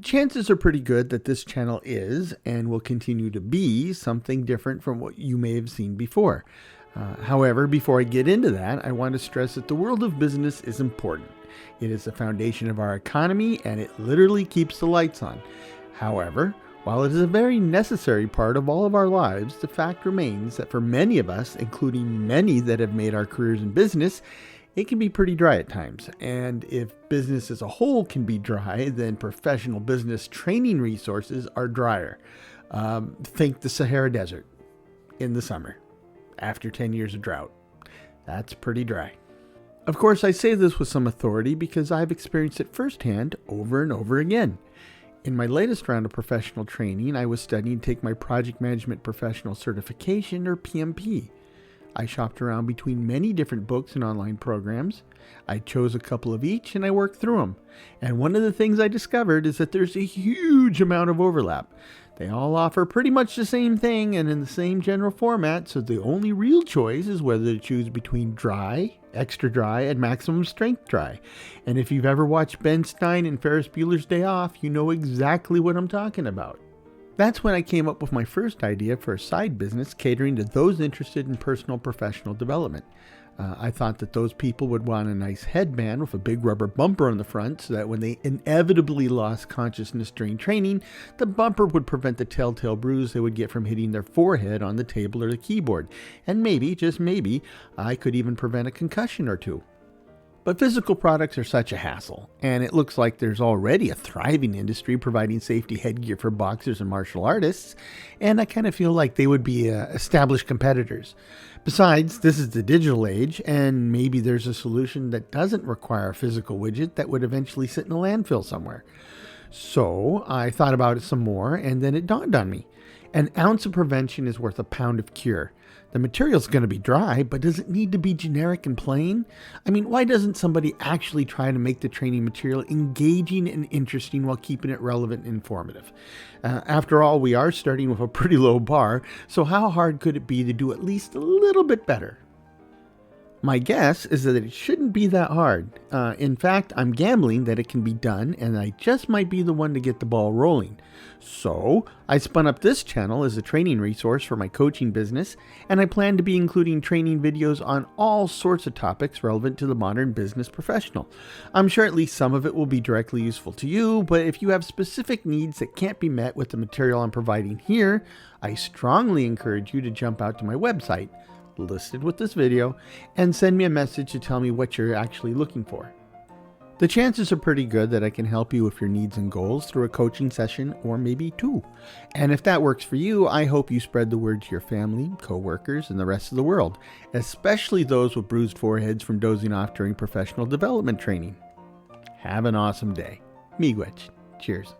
Chances are pretty good that this channel is and will continue to be something different from what you may have seen before. However, before I get into that, I want to stress that the world of business is important. It is the foundation of our economy and it literally keeps the lights on. However, while it is a very necessary part of all of our lives, the fact remains that for many of us, including many that have made our careers in business, it can be pretty dry at times. And if business as a whole can be dry, then professional business training resources are drier. Think the Sahara Desert in the summer after 10 years of drought. That's pretty dry. Of course, I say this with some authority because I've experienced it firsthand over and over again. In my latest round of professional training, I was studying to take my Project Management Professional Certification, or PMP. I shopped around between many different books and online programs. I chose a couple of each and I worked through them. And one of the things I discovered is that there's a huge amount of overlap. They all offer pretty much the same thing and in the same general format, so the only real choice is whether to choose between dry, extra dry, and maximum strength dry. And if you've ever watched Ben Stein and Ferris Bueller's Day Off, you know exactly what I'm talking about. That's when I came up with my first idea for a side business catering to those interested in personal professional development. I thought that those people would want a nice headband with a big rubber bumper on the front so that when they inevitably lost consciousness during training, the bumper would prevent the telltale bruise they would get from hitting their forehead on the table or the keyboard. And maybe, just maybe, I could even prevent a concussion or two. But physical products are such a hassle, and it looks like there's already a thriving industry providing safety headgear for boxers and martial artists, and I kind of feel like they would be established competitors. Besides, this is the digital age, and maybe there's a solution that doesn't require a physical widget that would eventually sit in a landfill somewhere. So I thought about it some more, and then it dawned on me. An ounce of prevention is worth a pound of cure. The material's going to be dry, but does it need to be generic and plain? I mean, why doesn't somebody actually try to make the training material engaging and interesting while keeping it relevant and informative? After all, we are starting with a pretty low bar, so how hard could it be to do at least a little bit better? My guess is that it shouldn't be that hard. In fact, I'm gambling that it can be done, and I just might be the one to get the ball rolling. So, I spun up this channel as a training resource for my coaching business, and I plan to be including training videos on all sorts of topics relevant to the modern business professional. I'm sure at least some of it will be directly useful to you, but if you have specific needs that can't be met with the material I'm providing here, I strongly encourage you to jump out to my website, listed with this video, and send me a message to tell me what you're actually looking for. The chances are pretty good that I can help you with your needs and goals through a coaching session or maybe two. And if that works for you, I hope you spread the word to your family, co-workers, and the rest of the world, especially those with bruised foreheads from dozing off during professional development training. Have an awesome day. Miigwech. Cheers.